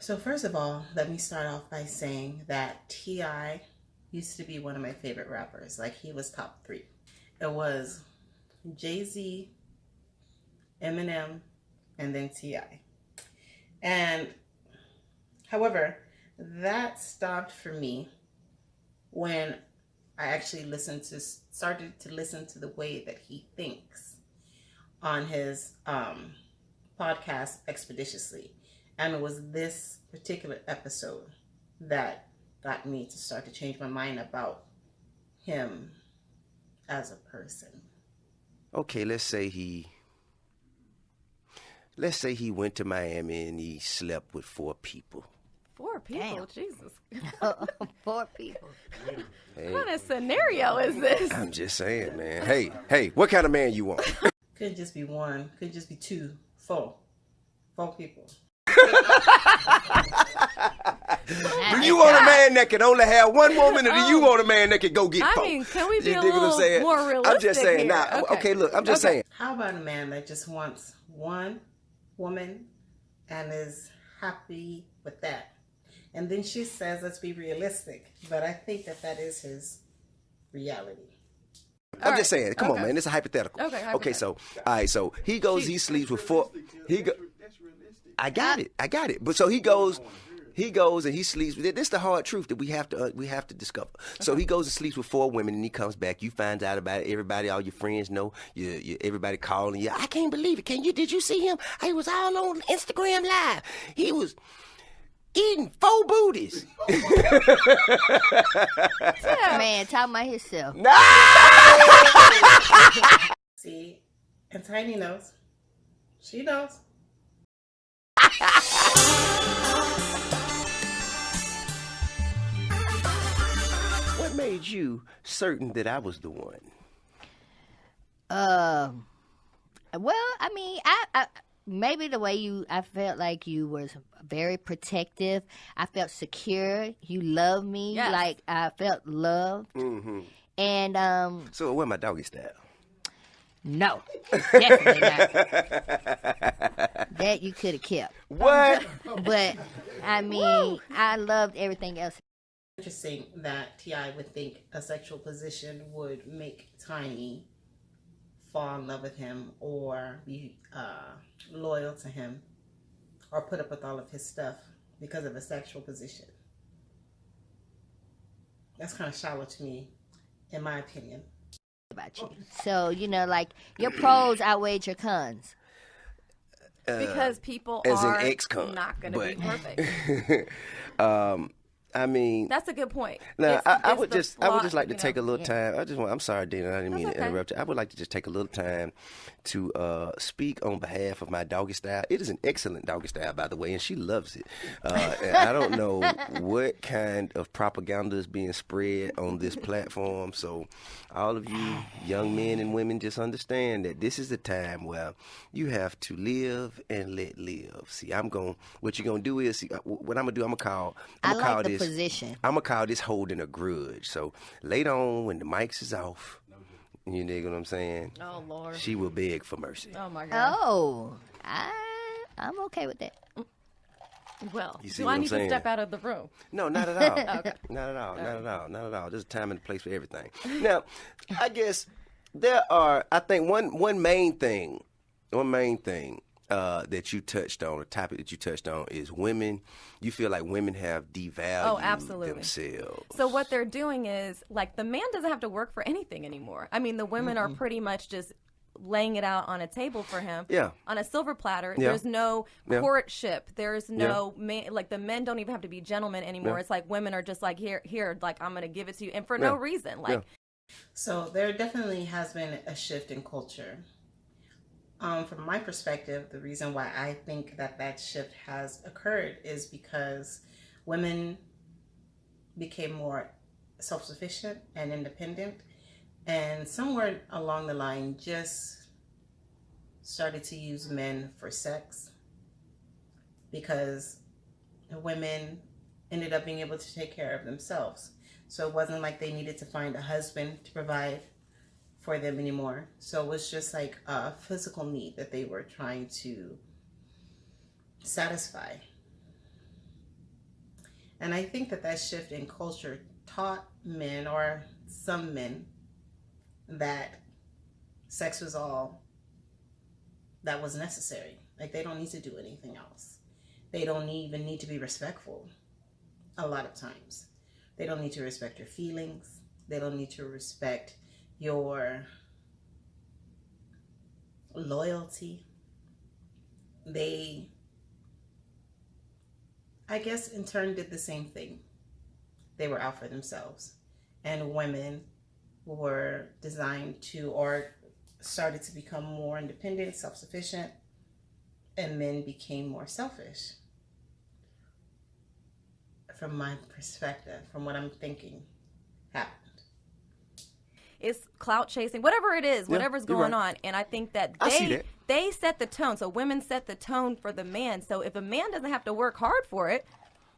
So first of all, let me start off by saying that T.I. used to be one of my favorite rappers. Like, he was top three. It was Jay-Z, Eminem, and then T.I. And however, that stopped for me when I actually started to listen to the way that he thinks on his podcast Expeditiously. And it was this particular episode that got me to start to change my mind about him as a person. Okay, let's say he went to Miami and he slept with 4 people. 4 people? Damn. Jesus. 4 people. Hey, what kind of scenario is this? I'm just saying, man. Hey, what kind of man you want? Could just be 1, could just be 2, 4. 4 people. Do you want a man that can only have 1 woman, or do you want a man that can go get 4? I mean, can we be you a dig what I'm saying? little more realistic I'm just saying. here? Now, okay, look, I'm just saying. How about a man that just wants 1 woman and is happy with that? And then she says, let's be realistic. But I think that is his reality. I'm just saying. Come on, man. It's a hypothetical. Okay, so, all right, so he goes, he sleeps with 4. I got it. But so he goes and he sleeps with it. This is the hard truth that we have to discover. So he goes and sleeps with 4 women, and he comes back. You find out about it. Everybody, all your friends know. Everybody calling you. I can't believe it. Did you see him? He was all on Instagram Live. He was eating 4 booties. Man, talking about himself. See, and Tiny knows. She knows. What made you certain that I was the one? Well, I mean, I maybe the way I felt like you was very protective. I felt secure. You loved me. Yes. Like I felt loved. Mm-hmm. And So what my doggy style? no, definitely not. That you could have kept. What? But I mean, I loved everything else. Interesting that T.I. would think a sexual position would make Tiny fall in love with him or be loyal to him or put up with all of his stuff because of a sexual position. That's kind of shallow to me, in my opinion. About you. So, like your pros outweighed your cons. Because people as are an ex-con, not going to be perfect. I mean, that's a good point. Now, I would just flaw, like to take a little time. I'm sorry, Dina, I didn't mean to interrupt you. I would like to just take a little time to speak on behalf of my doggy style. It is an excellent doggy style, by the way, and she loves it. And I don't know what kind of propaganda is being spread on this platform. So all of you young men and women, just understand that this is the time where you have to live and let live. See, what you're going to do is, what I'm going to do, I'm going to call this position. I'm going to call this holding a grudge. So later on, when the mics is off, you dig what I'm saying? Oh, Lord. She will beg for mercy. Oh, my God. Oh, I'm okay with that. Well, You see do what I I'm need saying? to step out of the room? No, not at all. Okay. Not at all. Not at all. There's a time and a place for everything. Now, I guess there are, I think one main thing that you touched on, a topic that you touched on, is women. You feel like women have devalued themselves. So what they're doing is, like, the man doesn't have to work for anything anymore. I mean, the women are pretty much just laying it out on a table for him, on a silver platter. Yeah. There's no courtship. There's no man, like, the men don't even have to be gentlemen anymore. It's like women are just like, here, like, I'm going to give it to you, and for no reason. Like, So there definitely has been a shift in culture. From my perspective, the reason why I think that shift has occurred is because women became more self-sufficient and independent, and somewhere along the line just started to use men for sex, because women ended up being able to take care of themselves. So it wasn't like they needed to find a husband to provide for them anymore. So it was just like a physical need that they were trying to satisfy. And I think that shift in culture taught men, or some men, that sex was all that was necessary. Like, they don't need to do anything else. They don't even need to be respectful a lot of times. They don't need to respect your feelings. They don't need to respect your loyalty. They, I guess, in turn did the same thing. They were out for themselves. And women were designed to, or started to become more independent, self-sufficient, and men became more selfish. From my perspective, from what I'm thinking happened. It's clout chasing, whatever it is, whatever's going on. And I think that they set the tone. So women set the tone for the man. So if a man doesn't have to work hard for it,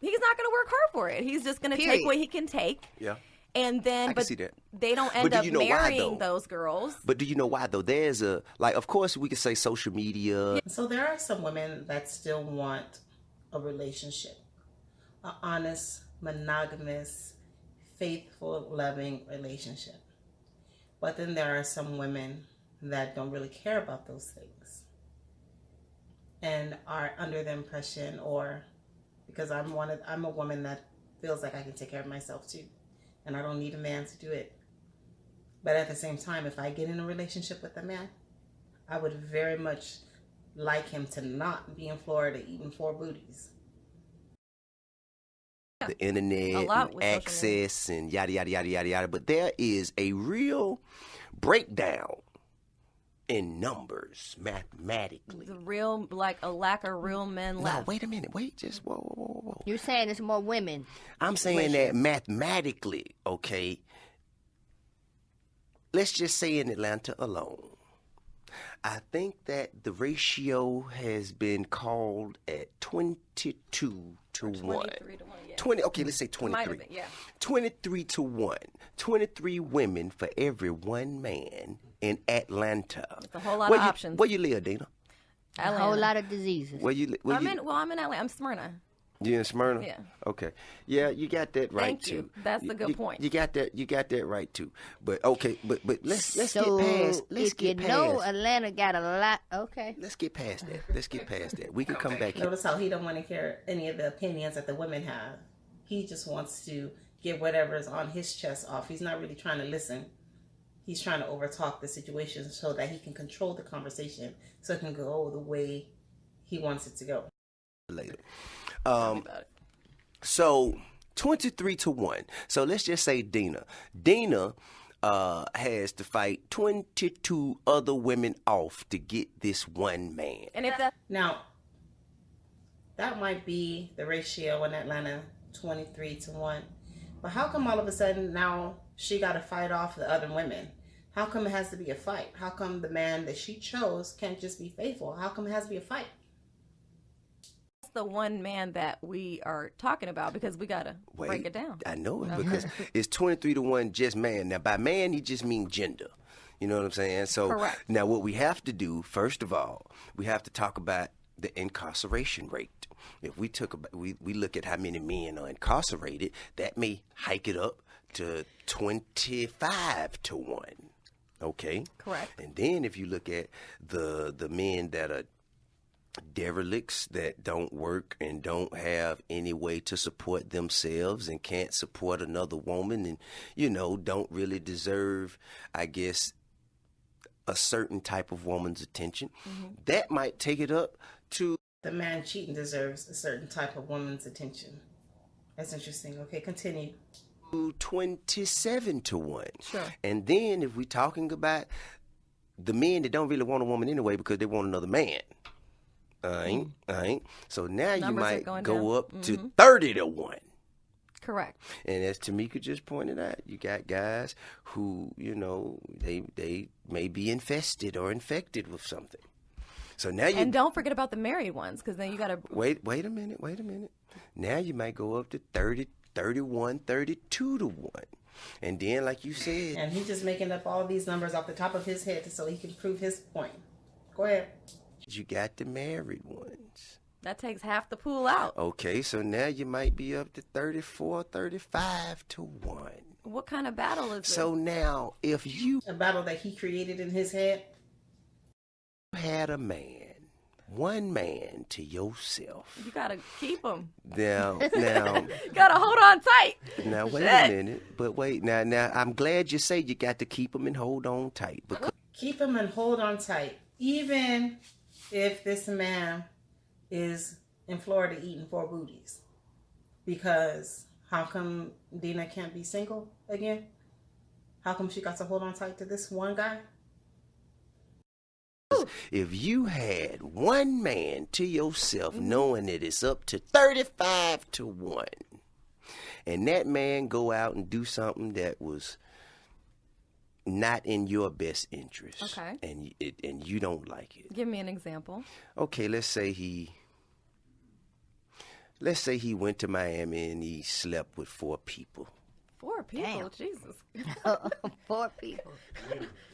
he's not going to work hard for it. He's just going to take what he can take. Yeah. And then, but they don't end up marrying those girls. But do you know why, though? There's of course, we could say social media. So there are some women that still want a relationship, an honest, monogamous, faithful, loving relationship. But then there are some women that don't really care about those things and are under the impression, or because I'm a woman that feels like I can take care of myself too, and I don't need a man to do it. But at the same time, if I get in a relationship with a man, I would very much like him to not be in Florida eating 4 booties. The internet and access and yada, yada, yada, yada, yada. But there is a real breakdown in numbers mathematically. The real, like a lack of real men left. No, wait a minute. Wait, just whoa. You're saying there's more women. I'm saying that mathematically, okay. Let's just say in Atlanta alone, I think that the ratio has been called at 22 to 1. 23 to 1, yeah. 20, okay, let's say 23. 23 to 1. 23 women for every one man in Atlanta. It's a whole lot of options. Where you live, Dina? A whole lot of diseases. I'm in Atlanta. I'm Smyrna. You in Smyrna? Yeah. Okay. Yeah, you got that right Thank too. you. That's a good point. You got that right too. But okay, but let's get past. Atlanta got a lot. Okay. Let's get past that. We can come back. Notice how he don't want to hear any of the opinions that the women have. He just wants to get whatever's on his chest off. He's not really trying to listen. He's trying to overtalk the situation so that he can control the conversation, so it can go the way he wants it to go. Later. So 23 to 1. So let's just say Dina has to fight 22 other women off to get this one man. And if that now, that might be the ratio in Atlanta, 23 to 1. But how come all of a sudden now she got to fight off the other women? How come it has to be a fight? How come the man that she chose can't just be faithful? How come it has to be a fight? the one man that we are talking about, because we got to break it down. I know it because it's 23 to 1 just man. Now, by man, he just means gender. You know what I'm saying? So correct. Now what we have to do, first of all, we have to talk about the incarceration rate. If we look at how many men are incarcerated, that may hike it up to 25 to 1. Okay? Correct. And then if you look at the men that are derelicts, that don't work and don't have any way to support themselves and can't support another woman and, you know, don't really deserve, I guess, a certain type of woman's attention, that might take it up to... The man cheating deserves a certain type of woman's attention. That's interesting. Okay, continue. 27 to 1. Sure. And then if we're talking about the men that don't really want a woman anyway because they want another man. So now Numbers you might go down. Up to 30 to 1. Correct. And as Tamika just pointed out, you got guys who, you know, they may be infested or infected with something. So now you... And don't forget about the married ones, because then you got to... Wait a minute. Now you might go up to 30, 31, 32 to 1. And then, like you said... And he's just making up all these numbers off the top of his head so he can prove his point. Go ahead. You got the married ones. That takes half the pool out. Okay, so now you might be up to 34, 35 to 1. What kind of battle is this? So now, if you A battle that he created in his head. had a man, one man to yourself. You gotta keep him. Now, Gotta hold on tight. now, wait a minute. But wait, now, I'm glad you say you got to keep him and hold on tight. Because Keep him and hold on tight. Even if this man is in Florida eating 4 booties. Because how come Dina can't be single again? How come she got to hold on tight to this one guy? if you had one man to yourself, knowing that it's up to 35 to 1, and that man go out and do something that was not in your best interest, okay, and you don't like it. Give me an example. Okay, let's say he went to Miami and he slept with 4 people. 4 people? Damn. Jesus. 4 people.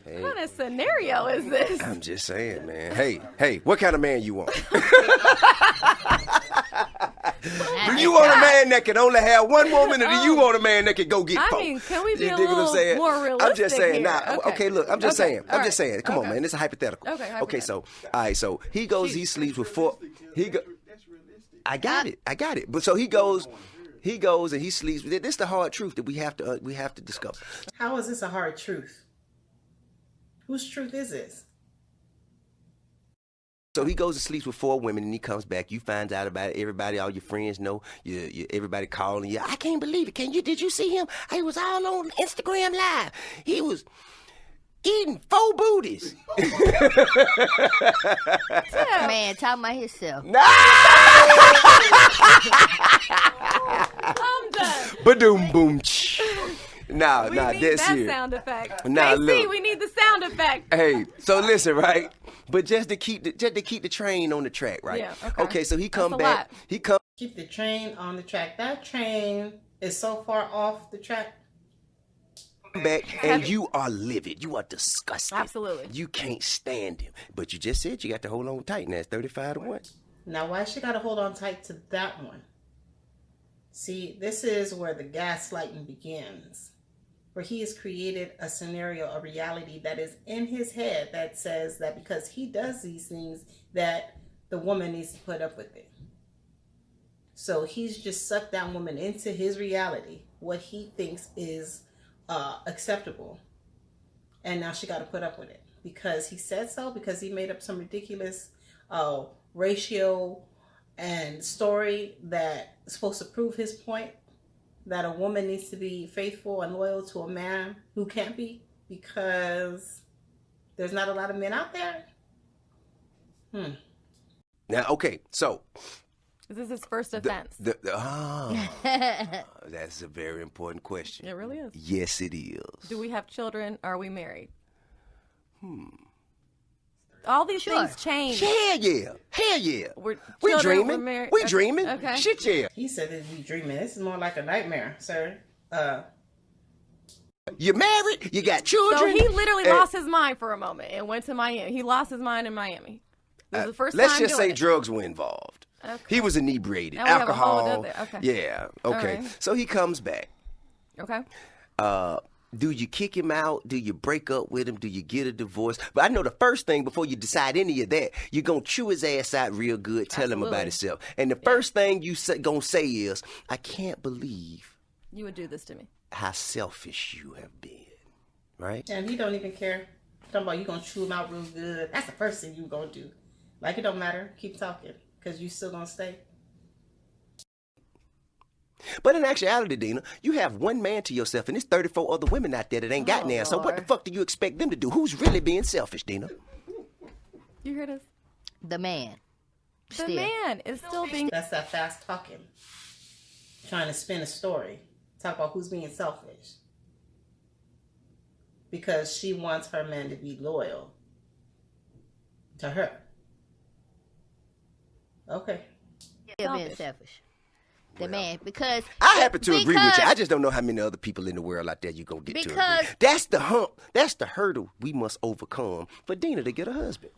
Hey, What kind of scenario is this? I'm just saying, man. Hey, what kind of man you want? Do you want a man that can only have one woman, or do you want a man that can go get 4? I mean, can we be You a dig what I'm little saying? more realistic I'm just saying. here? Nah, Okay. okay, look, I'm just Okay, saying. all I'm just right. saying. Come on, Okay. man. This is hypothetical. Okay, Okay, so, all right, so he goes, he sleeps with 4. I got it. But so he goes and he sleeps. This is the hard truth that we have to discover. How is this a hard truth? Whose truth is this? So he goes and sleeps with 4 women, and he comes back. You find out about it. Everybody, all your friends know. Everybody calling you. I can't believe it. Did you see him? He was all on Instagram Live. He was eating 4 booties. Man, talking about himself. I'm done. Ba-doom boom. Nah, We need that's that it. sound effect. Nah, KC, look. we need the sound effect. Hey, so listen, right? But just to keep the train on the track, right? Yeah, okay. So he come That's a back. lot. He come Keep the train on the track. That train is so far off the track. back, and you are livid. You are disgusted. Absolutely. You can't stand him. But you just said you got to hold on tight, and that's 35 to 1. Now, why she got to hold on tight to that one? See, this is where the gaslighting begins. Where he has created a scenario, a reality that is in his head that says that because he does these things, that the woman needs to put up with it. So he's just sucked that woman into his reality, what he thinks is acceptable. And now she got to put up with it because he said so, because he made up some ridiculous ratio and story that is supposed to prove his point, that a woman needs to be faithful and loyal to a man who can't be because there's not a lot of men out there. Now, okay, so This is his first offense. that's a very important question. It really is. Yes, it is. Do we have children? Are we married? All these things change. Hell yeah. We're We children, dreaming. we're married. We dreaming. Okay. Shit, yeah. He said that we dreaming. This is more like a nightmare, sir. You're married. You got So children. he literally and- lost his mind for a moment and went to Miami. He lost his mind in Miami. This was the first Let's time just say doing it. drugs were involved. Okay. He was inebriated. Now we have a whole Alcohol. other- okay. Yeah. Okay. All right. So he comes back. Okay. Do you kick him out? Do you break up with him? Do you get a divorce? But I know the first thing before you decide any of that, you're going to chew his ass out real good, tell him about Absolutely. himself. And the first thing you going to say is, I can't believe You would do this to me. how selfish you have been. Right? And he don't even care. Talking about you gonna chew him out real good. That's the first thing you gonna do. Like it don't matter. Keep talking, cause you still gonna stay. But in actuality, Dina, you have one man to yourself, and there's 34 other women out there that ain't got now. So what the Lord. fuck do you expect them to do? Who's really being selfish, Dina? You hear this? The man. The Still. man is still being. That's that fast talking, trying to spin a story. Talk about who's being selfish. Because she wants her man to be loyal to her. Okay. Still being selfish. The man. Because I happen to agree with you. because- I just don't know how many other people in the world out there you gonna get to Because- agree. That's the hump. That's the hurdle we must overcome for Dina to get a husband.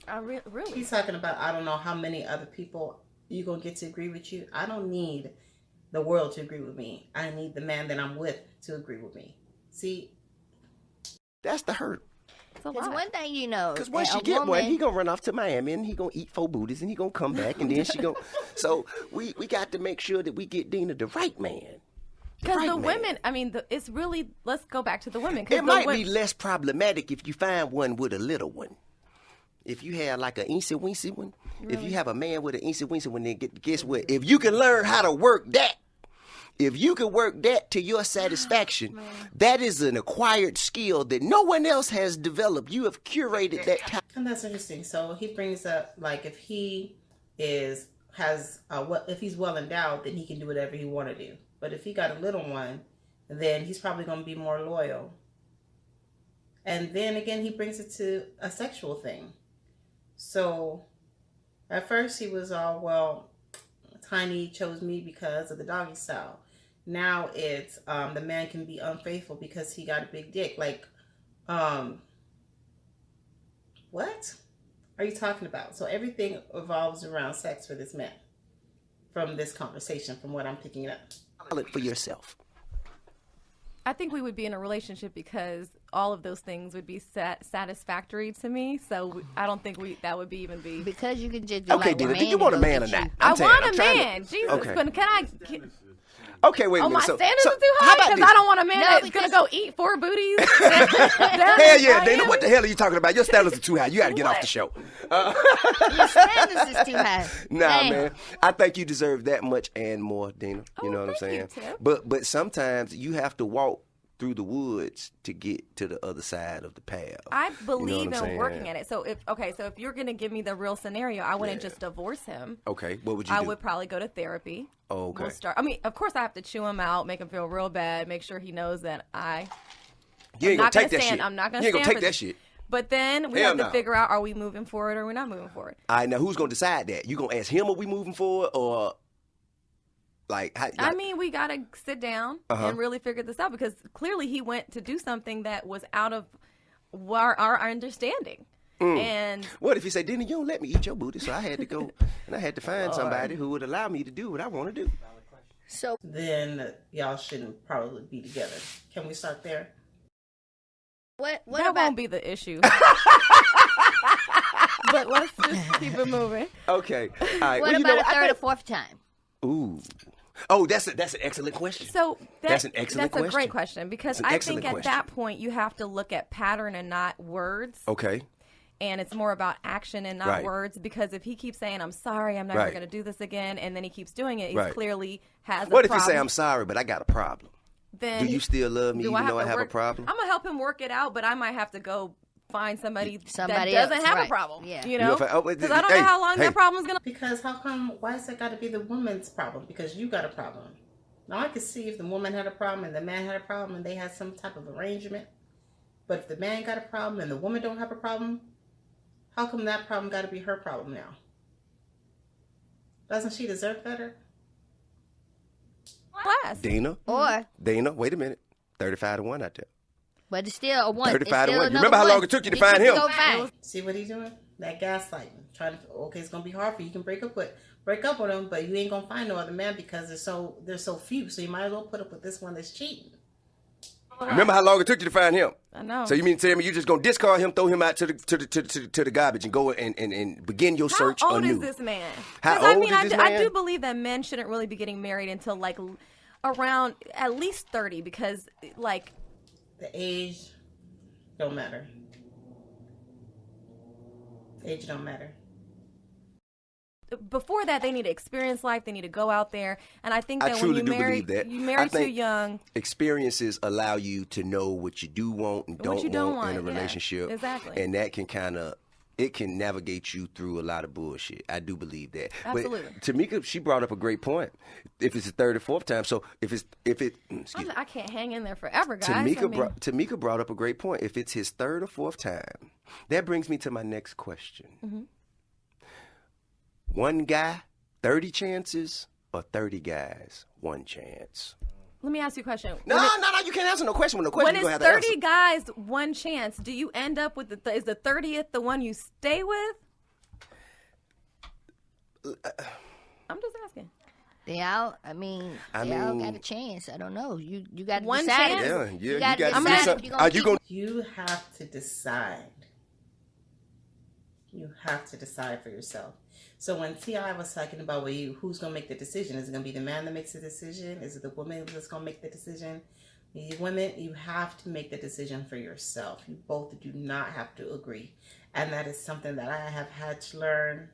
Really? He's talking about I don't know how many other people you're going to get to agree with you. I don't need the world to agree with me. I need the man that I'm with to agree with me. See? That's the hurt. Because one thing you know, because once she get one, he gonna run off to Miami and he gonna eat 4 booties and he gonna come back and then she gonna. So we got to make sure that we get Dina the right man. Because the women, I mean, it's really. Let's go back to the women. It might be less problematic if you find one with a little one. If you have like an eensy weensy one, if you have a man with an eensy weensy one, then guess what? If you can learn how to work that. If you can work that to your satisfaction, that is an acquired skill that no one else has developed. You have curated that time. And that's interesting. So he brings up, like, if he if he's well endowed, then he can do whatever he want to do. But if he got a little one, then he's probably going to be more loyal. And then again, he brings it to a sexual thing. So at first he was all, well, Tiny chose me because of the doggy style. Now it's the man can be unfaithful because he got a big dick. Like, what are you talking about? So everything revolves around sex for this man from this conversation, from what I'm picking up. For yourself. I think we would be in a relationship because all of those things would be satisfactory to me. So I don't think that would even be. Because you can just do okay, like Dina, do you want a man or not? I want a man. Jesus, okay. But can I? Okay, wait a minute. My standards are too high because I don't want a man that's going to go eat 4 booties. Hell yeah, Dana. What the hell are you talking about? Your standards are too high. You got to get off the show. Your standards is too high. Nah, man. I think you deserve that much and more, Dina. You know what I'm saying? But sometimes you have to walk through the woods to get to the other side of the path. I believe in working at it. So if you're going to give me the real scenario, I wouldn't just divorce him. Okay, what would you do? I would probably go to therapy. Oh, okay. I mean, of course I have to chew him out, make him feel real bad, make sure he knows that You ain't going to take that shit. I'm not going to stand. You ain't going to take that shit. But then we have to figure out, are we moving forward or are we not moving forward? All right, now who's going to decide that? You going to ask him, are we moving forward, or... I mean, we got to sit down and really figure this out because clearly he went to do something that was out of our understanding. And what if he said, Dina, you don't let me eat your booty, so I had to go and I had to find somebody who would allow me to do what I want to do. So then y'all shouldn't probably be together. Can we start there? What won't be the issue. But let's just keep it moving. Okay. All right. What about a third or fourth time? Ooh. Oh, that's an excellent question. So that's an excellent question. That's a great question because I think at that point you have to look at pattern and not words. Okay. And it's more about action and not words because if he keeps saying, I'm sorry, I'm never going to do this again, and then he keeps doing it, he clearly has a problem. What if he say, I'm sorry, but I got a problem? Then do you still love me even though I have a problem? I'm going to help him work it out, but I might have to go find somebody that doesn't have a problem. Yeah. You know? Because I don't know how long that problem's going to... Because why is it got to be the woman's problem? Because you got a problem. Now, I could see if the woman had a problem and the man had a problem and they had some type of arrangement. But if the man got a problem and the woman don't have a problem, how come that problem got to be her problem now? Doesn't she deserve better? Class. Dina, wait a minute. 35-1 out there. But it's still a 1. 35-1. You remember how long it took you to find him? See what he's doing? That gaslighting. It's gonna be hard for you. You can break up with him, but you ain't gonna find no other man because there's so few. So you might as well put up with this one that's cheating. Remember how long it took you to find him? I know. So you mean to tell me you just gonna discard him, throw him out to the garbage, and go and begin your search anew? How old is this man? How old is this man? I do believe that men shouldn't really be getting married until like around at least 30 because like the age don't matter. Age don't matter. Before that, they need to experience life. They need to go out there. And I think that I when truly you marry too young. Experiences allow you to know what you do want and don't want in a relationship. Exactly. And that can it can navigate you through a lot of bullshit. I do believe that. Absolutely. But Tamika, she brought up a great point. If it's the third or fourth time, so I can't hang in there forever, guys. Tamika brought up a great point. If it's his third or fourth time, that brings me to my next question. Mm-hmm. One guy, 30 chances, or 30 guys, 1 chance? Let me ask you a question. No, you can't answer no question. When it's 30 guys, 1 chance, do you end up with is the 30th the one you stay with? I'm just asking. They all got a chance. I don't know. You got to One decide. chance? Yeah, You got got to to decide. decide. Are you going? You have to decide. You have to decide for yourself. So when T.I. was talking about who's going to make the decision, is it going to be the man that makes the decision? Is it the woman that's going to make the decision? You women, you have to make the decision for yourself. You both do not have to agree. And that is something that I have had to learn,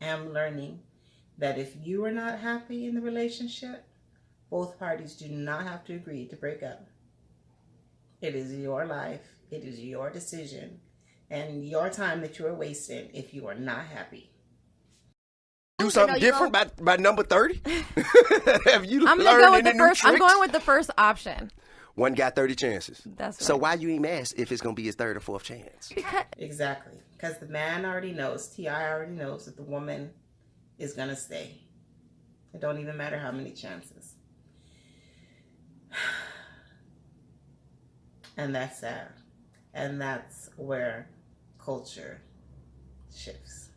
am learning, that if you are not happy in the relationship, both parties do not have to agree to break up. It is your life. It is your decision and your time that you are wasting if you are not happy. Do something different by number 30? Have you I'm learned any new tricks? I'm going with the first option. One got 30 chances. That's right. So why you even ask if it's going to be his third or fourth chance? Exactly. Because the man already knows, T.I. already knows that the woman is going to stay. It don't even matter how many chances. And that's sad. And that's where culture shifts.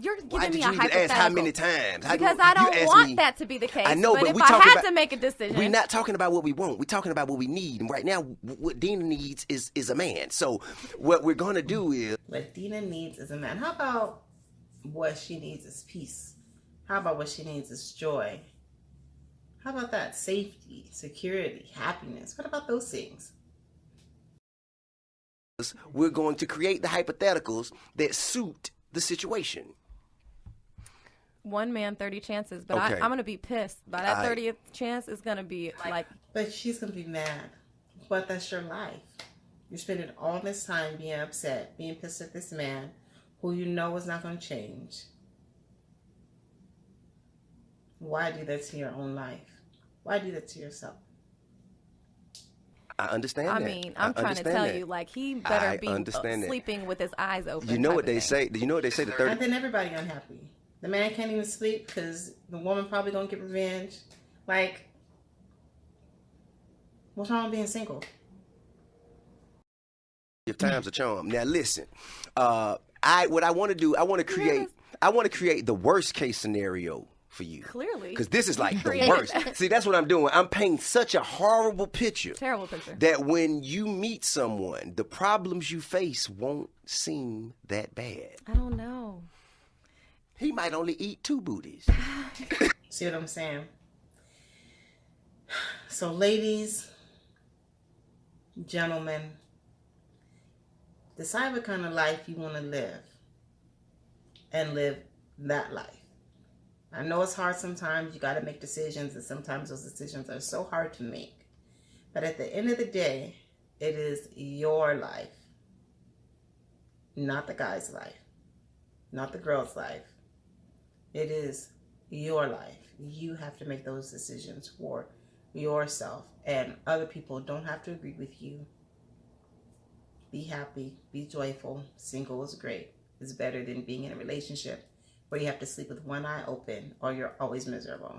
You're giving Why me did a you even ask hypothetical. how many times? Because I don't want that to be the case. I know, but if we I talking had about, to make a decision. We're not talking about what we want. We're talking about what we need. And right now, what Dina needs is a man. So what we're going to do is... What Dina needs is a man. How about what she needs is peace? How about what she needs is joy? How about that? Safety, security, happiness. What about those things? We're going to create the hypotheticals that suit the situation. One man, 30 chances, but Okay. I'm going to be pissed. By that 30th chance, it's going to be like... But she's going to be mad. But that's your life. You're spending all this time being upset, being pissed at this man who you know is not going to change. Why do that to your own life? Why do that to yourself? I understand that. I mean, I'm trying to tell you, like, he better be sleeping with his eyes open. You know what they say? Do you know what they say? And then everybody unhappy. The man can't even sleep because the woman probably gonna get revenge. Like, what's wrong with being single? If time's a charm. Now listen, what I want to do, I want to create the worst case scenario for you. Clearly. Because this is like the worst. See, that's what I'm doing. I'm painting such a horrible picture. Terrible picture. That when you meet someone, the problems you face won't seem that bad. I don't know. He might only eat 2 booties. See what I'm saying? So ladies, gentlemen, decide what kind of life you want to live. And live that life. I know it's hard sometimes. You got to make decisions, and sometimes those decisions are so hard to make. But at the end of the day, it is your life. Not the guy's life. Not the girl's life. It is your life. You have to make those decisions for yourself. And other people don't have to agree with you. Be happy. Be joyful. Single is great. It's better than being in a relationship where you have to sleep with one eye open or you're always miserable.